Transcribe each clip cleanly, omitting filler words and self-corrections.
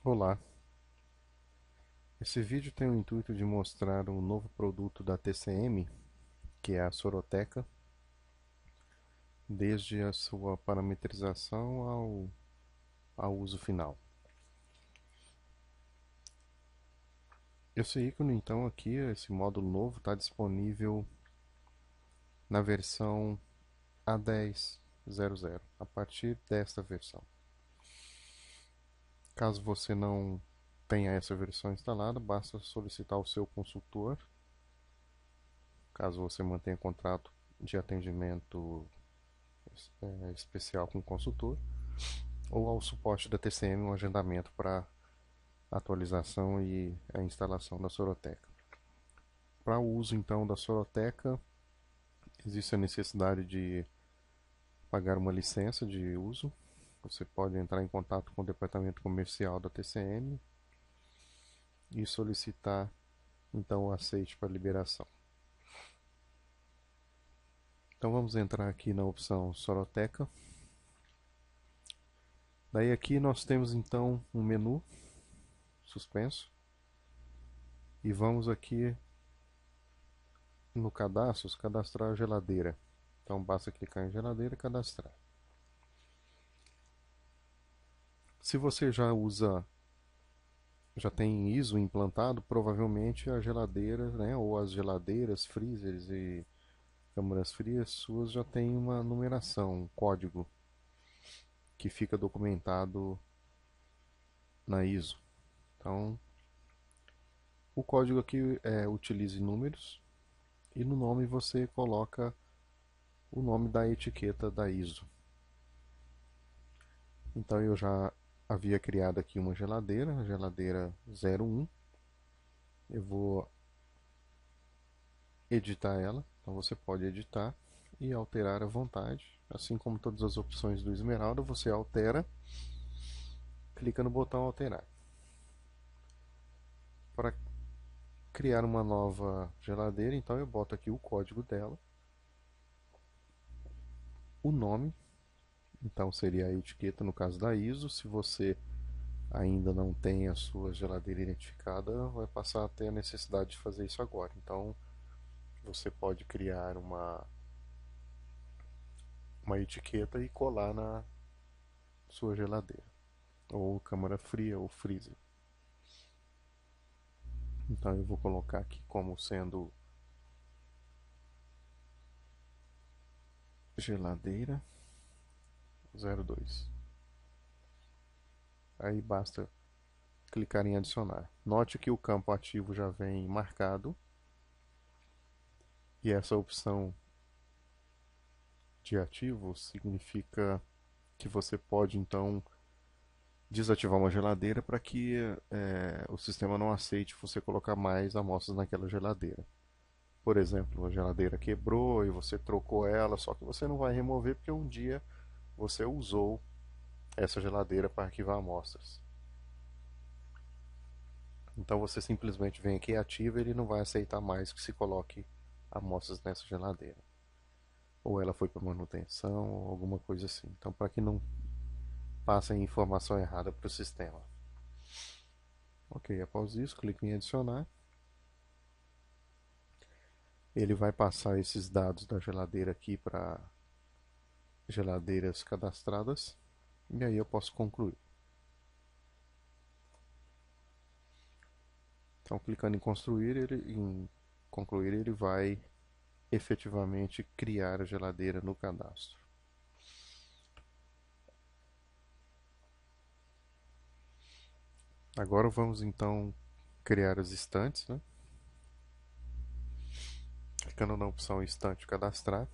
Olá, esse vídeo tem o intuito de mostrar um novo produto da TCM, que é a Soroteca, desde a sua parametrização ao uso final. Esse ícone então aqui, esse módulo novo, está disponível na versão A10.00, a partir desta versão. Caso você não tenha essa versão instalada, basta solicitar o seu consultor. Caso você mantenha contrato de atendimento especial com o consultor, ou ao suporte da TCM um agendamento para atualização e a instalação da Soroteca. Para o uso então da Soroteca, existe a necessidade de pagar uma licença de uso. Você pode entrar em contato com o departamento comercial da TCM e solicitar então o aceite para liberação. Então vamos entrar aqui na opção Soroteca. Daí aqui nós temos então um menu suspenso e vamos aqui no cadastros, cadastrar a geladeira. Então basta clicar em geladeira e cadastrar. Se você já tem ISO implantado, provavelmente a geladeira, né, ou as geladeiras, freezers e câmaras frias suas já tem uma numeração, um código que fica documentado na ISO. Então, o código aqui utilize números e no nome você coloca o nome da etiqueta da ISO. Então eu já havia criado aqui uma geladeira, a geladeira 01. Eu vou editar ela, então você pode editar e alterar à vontade. Assim como todas as opções do Esmeralda, você altera, clica no botão alterar. Para criar uma nova geladeira, então eu boto aqui o código dela, o nome, então seria a etiqueta no caso da ISO. Se você ainda não tem a sua geladeira identificada, vai passar a ter a necessidade de fazer isso agora. Então você pode criar uma etiqueta e colar na sua geladeira, ou câmara fria ou freezer. Então eu vou colocar aqui como sendo geladeira 02. Aí basta clicar em adicionar. Note que o campo ativo já vem marcado e essa opção de ativo significa que você pode então desativar uma geladeira para que o sistema não aceite você colocar mais amostras naquela geladeira. Por exemplo, a geladeira quebrou e você trocou ela, só que você não vai remover porque um dia você usou essa geladeira para arquivar amostras. Então você simplesmente vem aqui e ativa e ele não vai aceitar mais que se coloque amostras nessa geladeira. Ou ela foi para manutenção ou alguma coisa assim. Então para que não passe a informação errada para o sistema. Ok, após isso, clique em adicionar. Ele vai passar esses dados da geladeira aqui para geladeiras cadastradas. E aí eu posso concluir. Então, clicando em concluir, ele vai efetivamente criar a geladeira no cadastro. Agora vamos então criar as estantes, né? Clicando na opção estante cadastrar,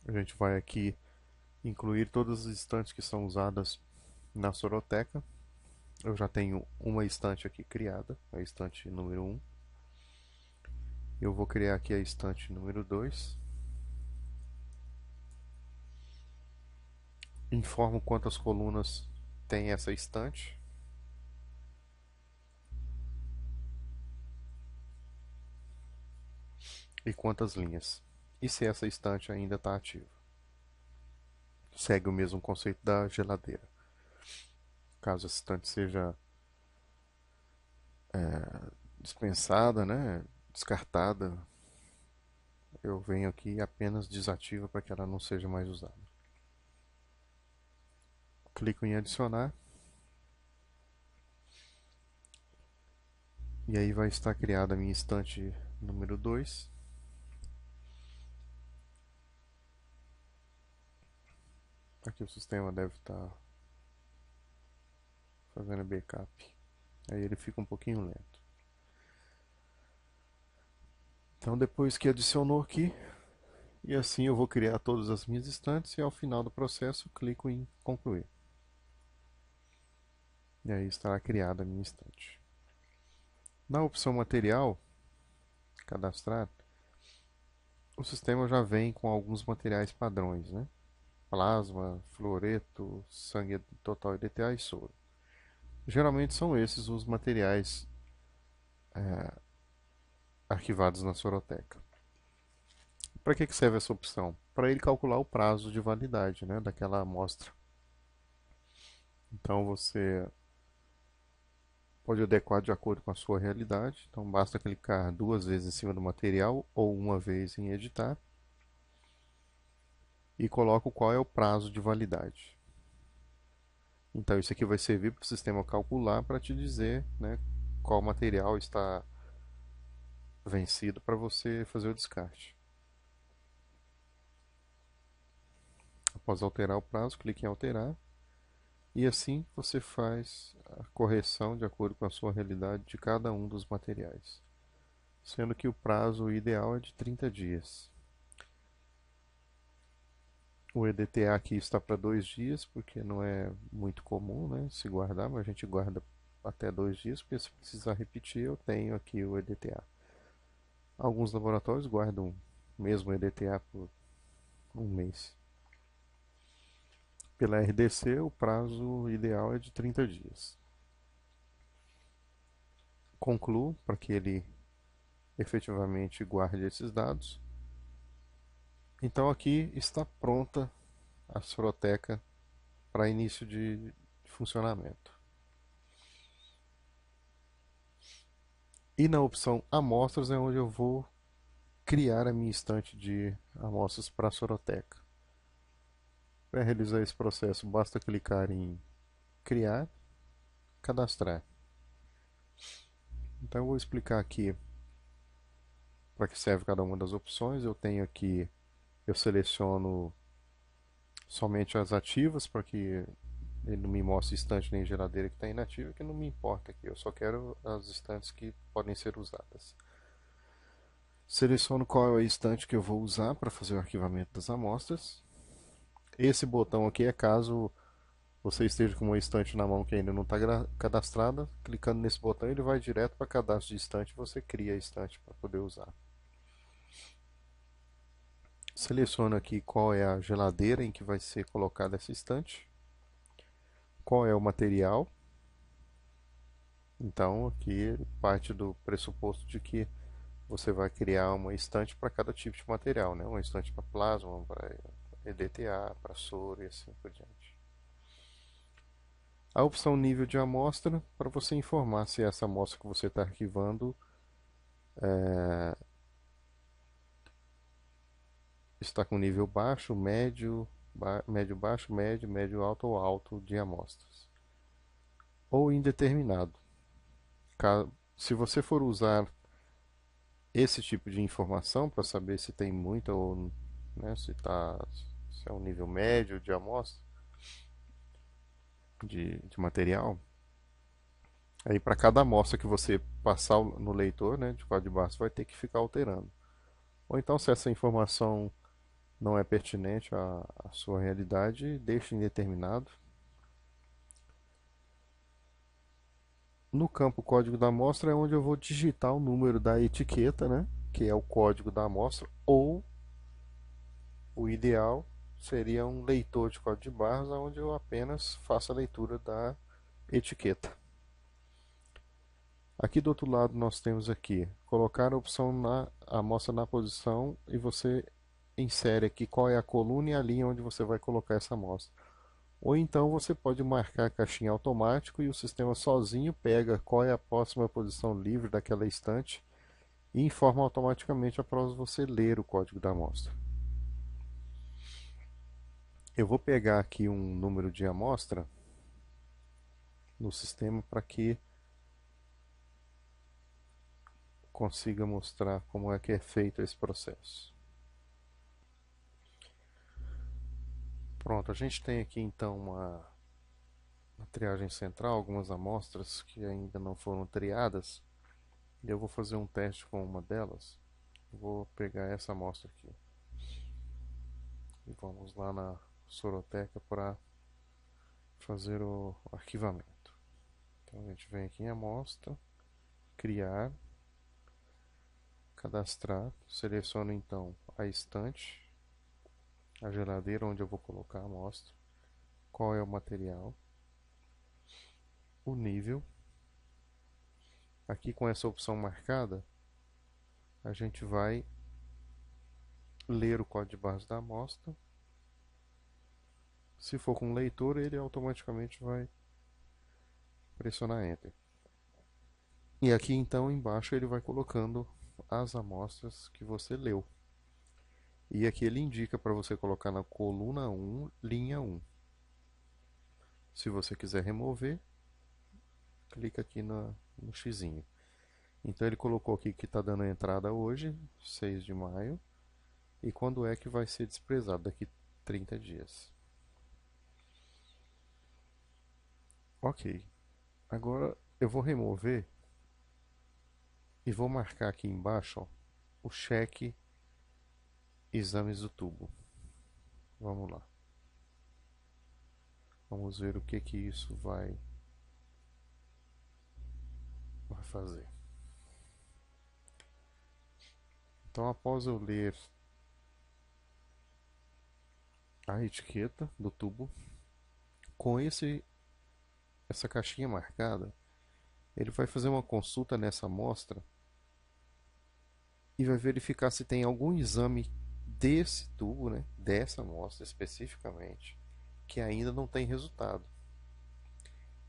a gente vai aqui incluir todas as estantes que são usadas na Soroteca. Eu já tenho uma estante aqui criada, a estante número 1. Eu vou criar aqui a estante número 2. Informo quantas colunas tem essa estante. E quantas linhas. E se essa estante ainda está ativa. Segue o mesmo conceito da geladeira. caso a estante seja dispensada, né, descartada, eu venho aqui e apenas desativo para que ela não seja mais usada. Clico em adicionar e aí vai estar criada a minha estante número 2. Aqui o sistema deve estar fazendo backup. Aí ele fica um pouquinho lento. Então depois que adicionou aqui, e assim eu vou criar todas as minhas estantes e ao final do processo clico em concluir. E aí estará criada a minha estante. Na opção material, cadastrar, o sistema já vem com alguns materiais padrões, né? Plasma, fluoreto, sangue total EDTA e soro. Geralmente são esses os materiais arquivados na Soroteca. Para que serve essa opção? Para ele calcular o prazo de validade, né, daquela amostra. Então você pode adequar de acordo com a sua realidade. Então basta clicar 2 vezes em cima do material ou uma vez em editar e coloco qual é o prazo de validade. Então isso aqui vai servir para o sistema calcular para te dizer, né, qual material está vencido para você fazer o descarte. Após alterar o prazo, clique em alterar e assim você faz a correção de acordo com a sua realidade de cada um dos materiais, sendo que o prazo ideal é de 30 dias. O EDTA aqui está para 2 dias, porque não é muito comum, né, se guardar, mas a gente guarda até 2 dias, porque se precisar repetir, eu tenho aqui o EDTA. Alguns laboratórios guardam mesmo o EDTA por um mês. Pela RDC, o prazo ideal é de 30 dias. Concluo para que ele efetivamente guarde esses dados. Então aqui está pronta a Soroteca para início de funcionamento. E na opção Amostras é onde eu vou criar a minha estante de amostras para a Soroteca. Para realizar esse processo, basta clicar em Criar, Cadastrar. Então eu vou explicar aqui para que serve cada uma das opções. Eu tenho aqui, eu seleciono somente as ativas para que ele não me mostre estante nem geladeira que está inativa, que não me importa aqui. Eu só quero as estantes que podem ser usadas. Seleciono qual é a estante que eu vou usar para fazer o arquivamento das amostras. Esse botão aqui é caso você esteja com uma estante na mão que ainda não está cadastrada. Clicando nesse botão ele vai direto para cadastro de estante e você cria a estante para poder usar. Seleciono aqui qual é a geladeira em que vai ser colocada essa estante. Qual é o material. Então aqui parte do pressuposto de que você vai criar uma estante para cada tipo de material, né? Uma estante para plasma, para EDTA, para soro e assim por diante. A opção nível de amostra, para você informar se essa amostra que você está arquivando está com nível baixo, médio, médio baixo, médio, médio alto ou alto de amostras. Ou indeterminado. Se você for usar esse tipo de informação para saber se tem muita ou, né, se é um nível médio de amostra de material, aí para cada amostra que você passar no leitor, né, de código de barra, você vai ter que ficar alterando. Ou então, se essa informação não é pertinente à sua realidade, deixe indeterminado. No campo código da amostra é onde eu vou digitar o número da etiqueta, né, que é o código da amostra, ou o ideal seria um leitor de código de barras, onde eu apenas faço a leitura da etiqueta. Aqui do outro lado nós temos aqui, colocar a opção na amostra na posição e você insere aqui qual é a coluna e a linha onde você vai colocar essa amostra. Ou então você pode marcar a caixinha automático e o sistema sozinho pega qual é a próxima posição livre daquela estante e informa automaticamente após você ler o código da amostra. Eu vou pegar aqui um número de amostra no sistema para que consiga mostrar como é que é feito esse processo. Pronto, a gente tem aqui então uma triagem central, algumas amostras que ainda não foram triadas. E eu vou fazer um teste com uma delas. Vou pegar essa amostra aqui. E vamos lá na Soroteca para fazer o arquivamento. Então a gente vem aqui em amostra, criar, cadastrar, seleciono então a estante, a geladeira onde eu vou colocar a amostra, qual é o material, o nível. Aqui com essa opção marcada, a gente vai ler o código de barras da amostra. Se for com leitor, ele automaticamente vai pressionar Enter. E aqui então embaixo ele vai colocando as amostras que você leu. E aqui ele indica para você colocar na coluna 1, linha 1. Se você quiser remover, clica aqui no xizinho. Então ele colocou aqui que está dando a entrada hoje, 6 de maio, e quando é que vai ser desprezado, daqui 30 dias. Ok, agora eu vou remover e vou marcar aqui embaixo ó, o cheque exames do tubo. Vamos lá. Vamos ver o que que isso vai fazer. Então, após eu ler a etiqueta do tubo, com essa caixinha marcada, ele vai fazer uma consulta nessa amostra e vai verificar se tem algum exame desse tubo, né, dessa amostra especificamente, que ainda não tem resultado.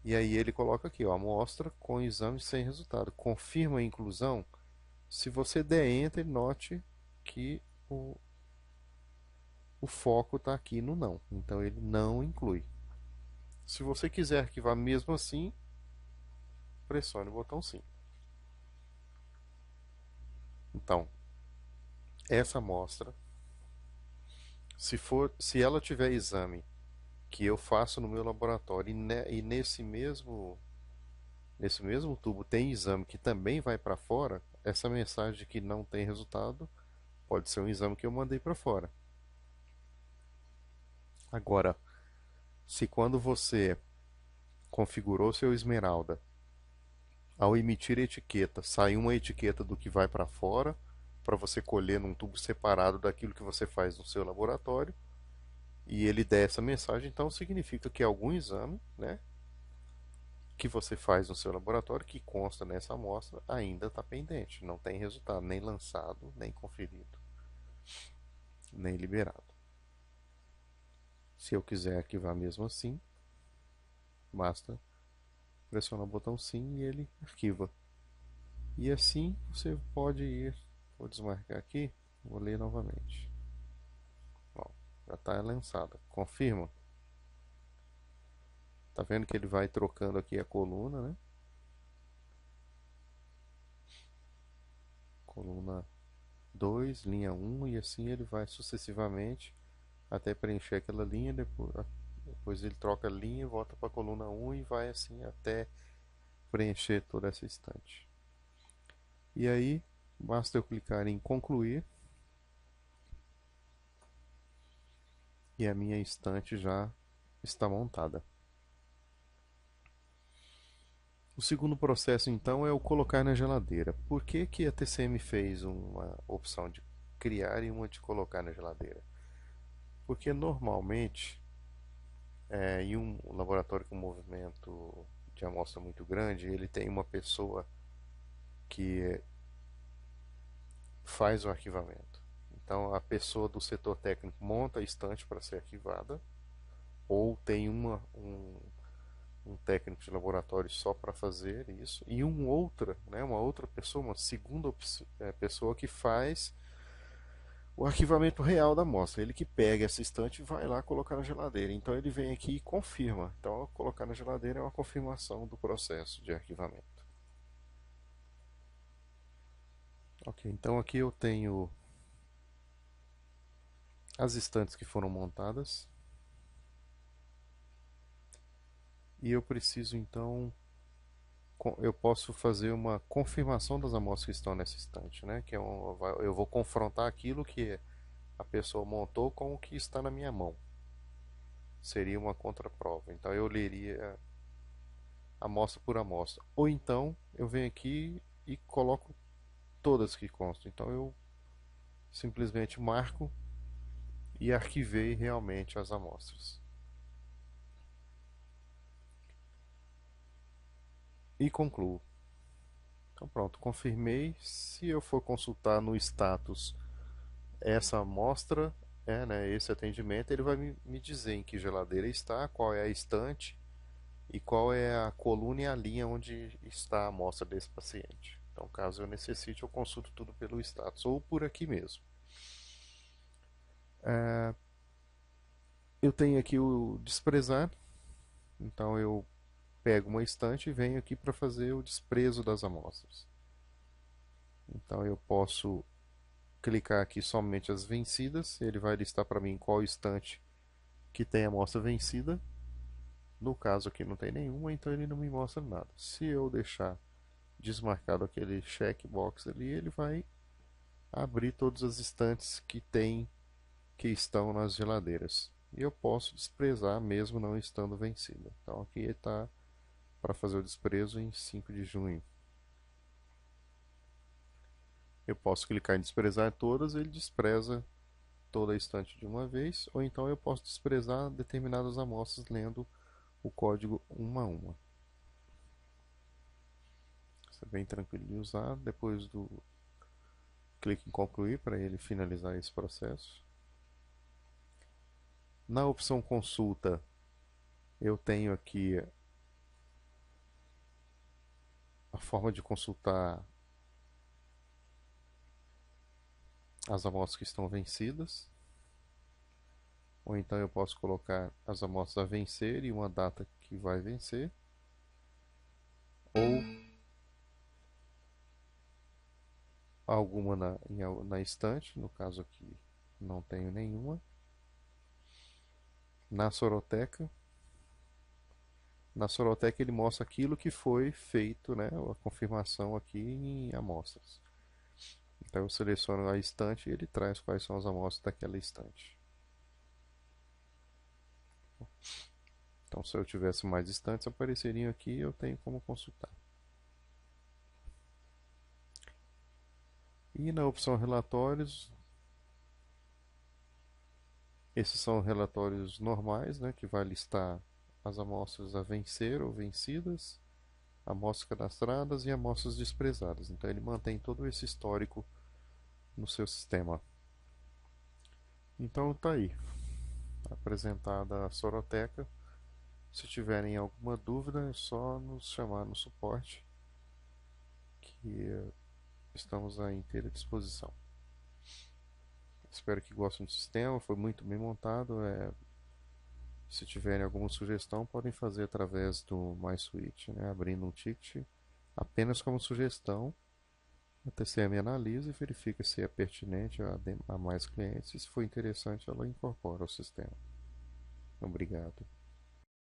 E aí ele coloca aqui, ó, amostra com exame sem resultado. Confirma a inclusão. Se você der Enter, note que o foco está aqui no não. Então ele não inclui. Se você quiser arquivar mesmo assim, pressione o botão sim. Então, essa amostra, se ela tiver exame que eu faço no meu laboratório e nesse mesmo tubo tem exame que também vai para fora, essa mensagem de que não tem resultado pode ser um exame que eu mandei para fora. Agora, se quando você configurou seu Esmeralda, ao emitir a etiqueta, sai uma etiqueta do que vai para fora, para você colher num tubo separado daquilo que você faz no seu laboratório, e ele der essa mensagem, então significa que algum exame, né, que você faz no seu laboratório, que consta nessa amostra, ainda está pendente. Não tem resultado nem lançado, nem conferido, nem liberado. Se eu quiser arquivar mesmo assim, basta pressionar o botão sim e ele arquiva. E assim você pode ir, vou desmarcar aqui, vou ler novamente. Ó, já está lançada. Confirma. Tá vendo que ele vai trocando aqui a coluna, né? Coluna 2, linha 1, e assim ele vai sucessivamente até preencher aquela linha, depois ele troca a linha, volta para a coluna 1 e vai assim até preencher toda essa estante. E aí, basta eu clicar em concluir e a minha estante já está montada. O segundo processo então é o colocar na geladeira. Por que que a TCM fez uma opção de criar e uma de colocar na geladeira? Porque normalmente em um laboratório com movimento de amostra muito grande, ele tem uma pessoa que faz o arquivamento. Então a pessoa do setor técnico monta a estante para ser arquivada ou tem um técnico de laboratório só para fazer isso, e uma outra pessoa, uma segunda pessoa que faz o arquivamento real da amostra. Ele que pega essa estante e vai lá colocar na geladeira. Então ele vem aqui e confirma. Então colocar na geladeira é uma confirmação do processo de arquivamento. Ok, então aqui eu tenho as estantes que foram montadas. E eu preciso então, eu posso fazer uma confirmação das amostras que estão nessa estante, né? Eu vou confrontar aquilo que a pessoa montou com o que está na minha mão. Seria uma contraprova. Então eu leria amostra por amostra. Ou então eu venho aqui e coloco todas que constam. Então eu simplesmente marco e arquivei realmente as amostras. E concluo. Então pronto, confirmei. Se eu for consultar no status essa amostra, né, esse atendimento, ele vai me dizer em que geladeira está, qual é a estante e qual é a coluna e a linha onde está a amostra desse paciente. Então, caso eu necessite, eu consulto tudo pelo status ou por aqui mesmo. Eu tenho aqui o desprezar, então eu pego uma estante e venho aqui para fazer o desprezo das amostras. Então eu posso clicar aqui somente as vencidas, ele vai listar para mim qual estante que tem a amostra vencida. No caso aqui não tem nenhuma, então ele não me mostra nada. Se eu deixar desmarcado aquele checkbox ali, ele vai abrir todas as estantes que estão nas geladeiras. E eu posso desprezar mesmo não estando vencida. Então aqui está para fazer o desprezo em 5 de junho. Eu posso clicar em desprezar todas, ele despreza toda a estante de uma vez, ou então eu posso desprezar determinadas amostras lendo o código uma a uma. Isso é bem tranquilo de usar. Depois do clique em concluir para ele finalizar esse processo. Na opção consulta, eu tenho aqui a forma de consultar as amostras que estão vencidas. Ou então eu posso colocar as amostras a vencer e uma data que vai vencer. Ou alguma na estante, no caso aqui não tenho nenhuma. Na Soroteca ele mostra aquilo que foi feito, né, a confirmação aqui em amostras. Então eu seleciono a estante e ele traz quais são as amostras daquela estante. Então se eu tivesse mais estantes apareceriam aqui e eu tenho como consultar. E na opção relatórios, esses são relatórios normais, né, que vai listar as amostras a vencer ou vencidas, amostras cadastradas e amostras desprezadas. Então ele mantém todo esse histórico no seu sistema. Então tá aí, apresentada a Soroteca. Se tiverem alguma dúvida é só nos chamar no suporte, que estamos à inteira disposição. Espero que gostem do sistema, foi muito bem montado. Se tiverem alguma sugestão, podem fazer através do MySuite, né? Abrindo um ticket apenas como sugestão. A TCM analisa e verifica se é pertinente a mais clientes e se for interessante ela incorpora ao sistema. Obrigado.